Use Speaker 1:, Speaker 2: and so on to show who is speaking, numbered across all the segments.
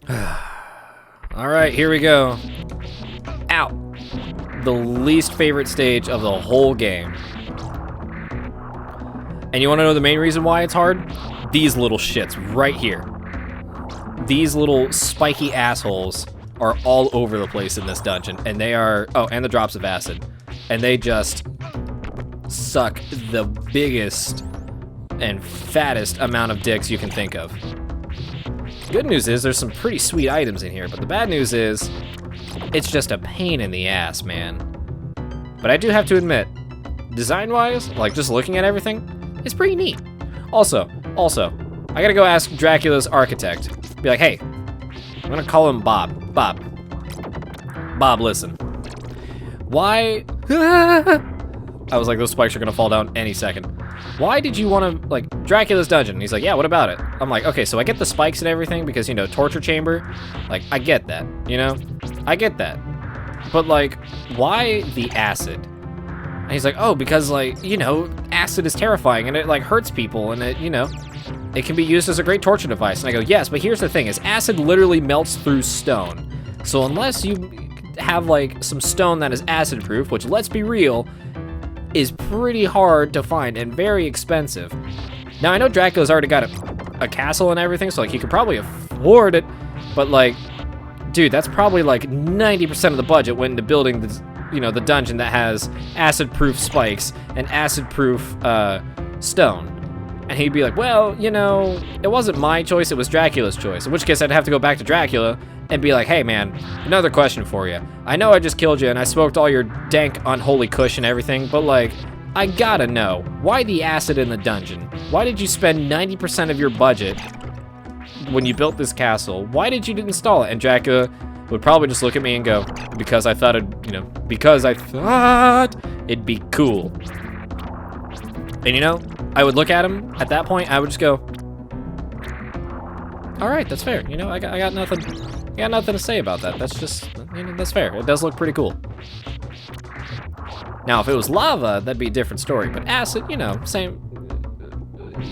Speaker 1: Alright, here we go. Out. The least favorite stage of the whole game. And you want to know the main reason why it's hard? These little shits right here. These little spiky assholes are all over the place in this dungeon. And they are... Oh, and the drops of acid. And they just suck the biggest and fattest amount of dicks you can think of. Good news is there's some pretty sweet items in here, but the bad news is it's just a pain in the ass, man. But I do have to admit, design-wise, like just looking at everything, it's pretty neat. Also, I gotta go ask Dracula's architect. Be like, hey, I'm gonna call him Bob. Bob, listen. Why? I was like, those spikes are gonna fall down any second. Why did you want to, like, Dracula's dungeon? And he's like, yeah, what about it? I'm like, okay, so I get the spikes and everything because, you know, torture chamber. Like, I get that, you know? I get that. But, like, why the acid? And he's like, oh, because, like, you know, acid is terrifying and it, like, hurts people and it, you know, it can be used as a great torture device. And I go, yes, but here's the thing is acid literally melts through stone. So unless you have, like, some stone that is acid proof, which, let's be real, is pretty hard to find and very expensive. Now, I know Dracula's already got a castle and everything, so, like, he could probably afford it, but, like, dude, that's probably, like, 90% of the budget went into building this, you know, the dungeon that has acid-proof spikes and acid-proof, stone. And he'd be like, well, you know, it wasn't my choice, it was Dracula's choice, in which case I'd have to go back to Dracula and be like, hey, man, another question for you. I know I just killed you and I smoked all your dank, unholy kush and everything, but, like, I gotta know, why the acid in the dungeon? Why did you spend 90% of your budget when you built this castle? Why did you install it? And Dracula would probably just look at me and go, because I thought it'd be cool. And, you know, I would look at him at that point, I would just go, all right, that's fair. You know, I got nothing to say about that. That's just, you know, that's fair. It does look pretty cool. Now, if it was lava, that'd be a different story. But acid, you know, same,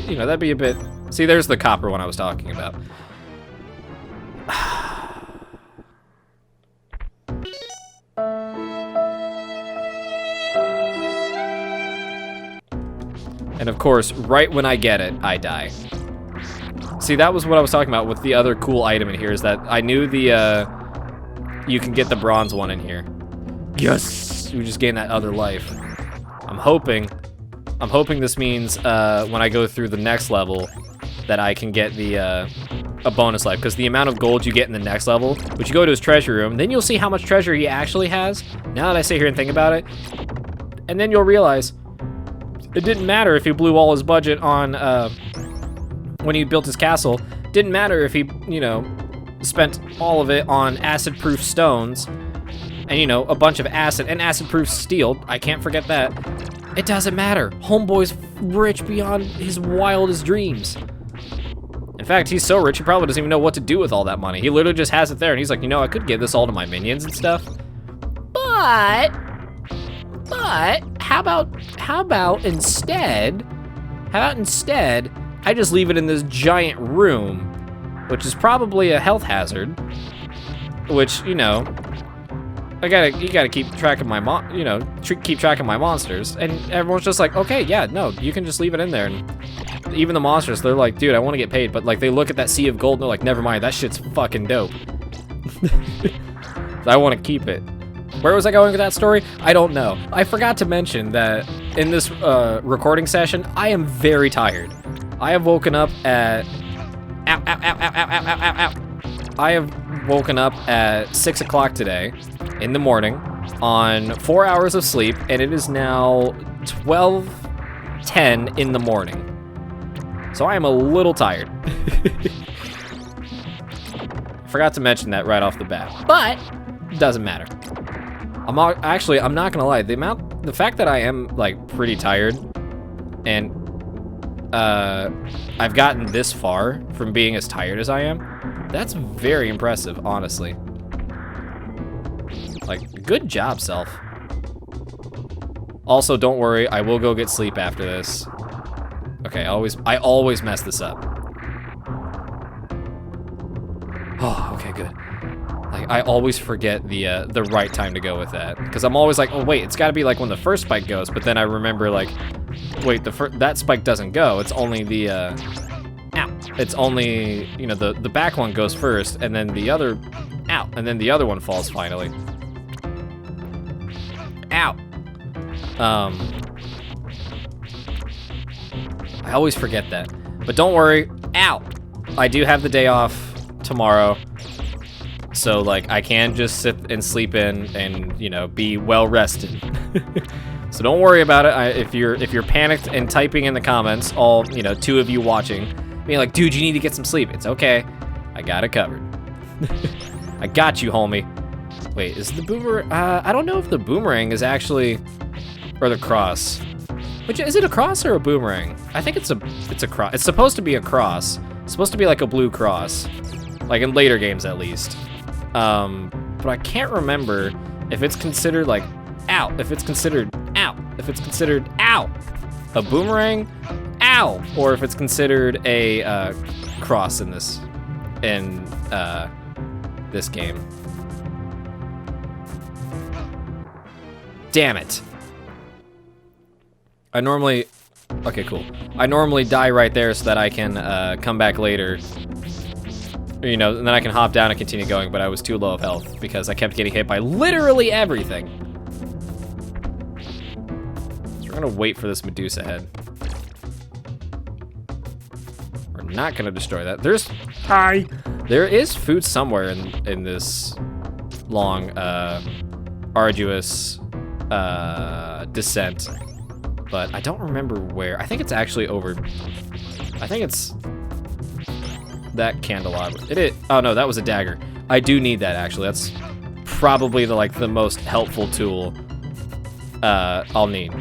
Speaker 1: you know, that'd be a bit... See, there's the copper one I was talking about. And of course, right when I get it, I die. See, that was what I was talking about with the other cool item in here, is that I knew the, you can get the bronze one in here. Yes! We just gained that other life. I'm hoping this means, when I go through the next level, that I can get the, a bonus life, because the amount of gold you get in the next level, which you go to his treasure room, then you'll see how much treasure he actually has, now that I sit here and think about it, and then you'll realize, it didn't matter if he blew all his budget on, when he built his castle. Didn't matter if he, you know, spent all of it on acid-proof stones and, you know, a bunch of acid and acid-proof steel. I can't forget that. It doesn't matter. Homeboy's rich beyond his wildest dreams. In fact, he's so rich he probably doesn't even know what to do with all that money. He literally just has it there and he's like, you know, I could give this all to my minions and stuff. But how about instead I just leave it in this giant room, which is probably a health hazard, which, you know, you gotta keep track of my keep track of my monsters. And everyone's just like, okay, yeah, no, you can just leave it in there. And even the monsters, they're like, dude, I want to get paid, but, like, they look at that sea of gold and they're like, never mind, that shit's fucking dope. I want to keep it. Where was I going with that story? I don't know. I forgot to mention that in this recording session, I am very tired. I have woken up at... I have woken up at 6 o'clock today in the morning on 4 hours of sleep, and it is now 12:10 in the morning. So I am a little tired. Forgot to mention that right off the bat, but it doesn't matter. I'm not gonna lie. The fact that I am, like, pretty tired, and I've gotten this far from being as tired as I am, that's very impressive, honestly. Like, good job, self. Also, don't worry, I will go get sleep after this. Okay, I always mess this up. Oh, okay, good. Like, I always forget the right time to go with that. Because I'm always like, oh, wait, it's got to be like when the first spike goes. But then I remember, like, wait, that spike doesn't go. It's only the, ow. It's only, you know, the back one goes first. And then the other, ow. And then the other one falls finally. Ow. I always forget that. But don't worry. Ow. I do have the day off tomorrow. So, like, I can just sit and sleep in and, you know, be well rested. So don't worry about it. If you're panicked and typing in the comments, all, you know, 2 of you watching, being like, dude, you need to get some sleep. It's okay. I got it covered. I got you, homie. Wait, is the boomerang? I don't know if the boomerang is actually, or the cross. Which, is it a cross or a boomerang? I think it's a cross. It's supposed to be a cross. It's supposed to be like a blue cross, like in later games at least. But I can't remember if it's considered like, ow, if it's considered, ow, if it's considered, ow, a boomerang, ow, or if it's considered a cross in this game. Damn it. Okay, cool. I normally die right there so that I can come back later. You know, and then I can hop down and continue going, but I was too low of health because I kept getting hit by literally everything. So we're gonna wait for this Medusa head. We're not gonna destroy that. There is food somewhere in this long, arduous descent, but I don't remember where. I think it's actually over. I think it's that candelabra. It is. Oh no, that was a dagger. I do need that actually. That's probably the most helpful tool I'll need.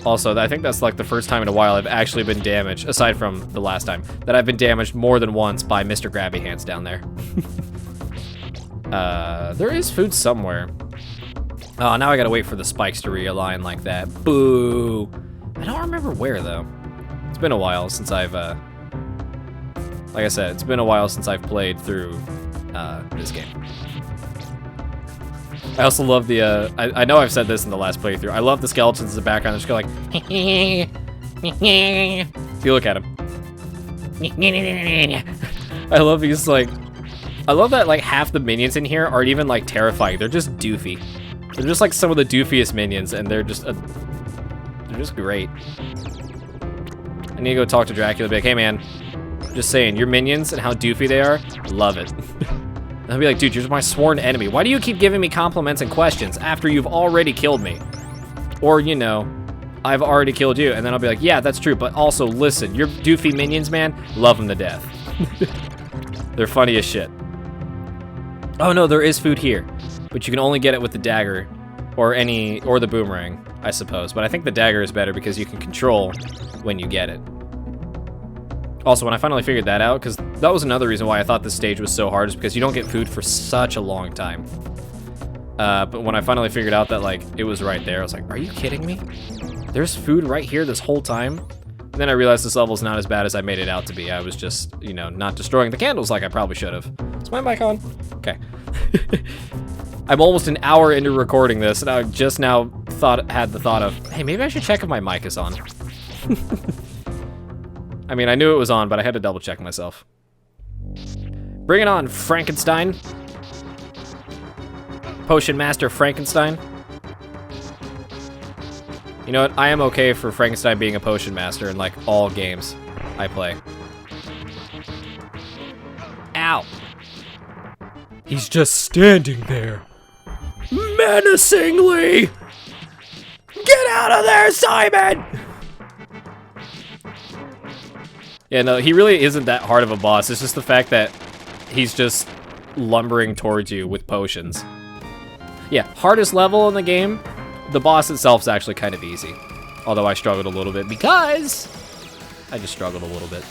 Speaker 1: Also, I think that's like the first time in a while I've actually been damaged, aside from the last time, that I've been damaged more than once by Mr. Grabby Hands down there. There is food somewhere. Oh, now I gotta wait for the spikes to realign like that. Boo! I don't remember where though. It's been a while since I've like I said, it's been a while since I've played through this game. I also love the, I know I've said this in the last playthrough, I love the skeletons in the background, they just go like, if you look at them. I love these, like, I love that, like, half the minions in here aren't even, like, terrifying, they're just doofy. They're just, like, some of the doofiest minions, and they're just great. I need to go talk to Dracula, be like, hey man, just saying, your minions and how doofy they are, love it. And I'll be like, dude, you're my sworn enemy. Why do you keep giving me compliments and questions after you've already killed me? Or, you know, I've already killed you. And then I'll be like, yeah, that's true. But also, listen, your doofy minions, man, love them to death. They're funny as shit. Oh, no, there is food here. But you can only get it with the dagger or the boomerang, I suppose. But I think the dagger is better because you can control when you get it. Also, when I finally figured that out, because that was another reason why I thought this stage was so hard, is because you don't get food for such a long time. But when I finally figured out that, like, it was right there, I was like, are you kidding me? There's food right here this whole time? And then I realized this level's not as bad as I made it out to be. I was just, you know, not destroying the candles like I probably should have. Is my mic on? Okay. I'm almost an hour into recording this, and I just now had the thought of, hey, maybe I should check if my mic is on. I mean, I knew it was on, but I had to double check myself. Bring it on, Frankenstein. Potion Master Frankenstein. You know what? I am okay for Frankenstein being a Potion Master in, like, all games I play. Ow. He's just standing there. Menacingly! Get out of there, Simon! Yeah, no, he really isn't that hard of a boss. It's just the fact that he's just lumbering towards you with potions. Yeah, hardest level in the game. The boss itself is actually kind of easy. Although I struggled a little bit because I just struggled a little bit.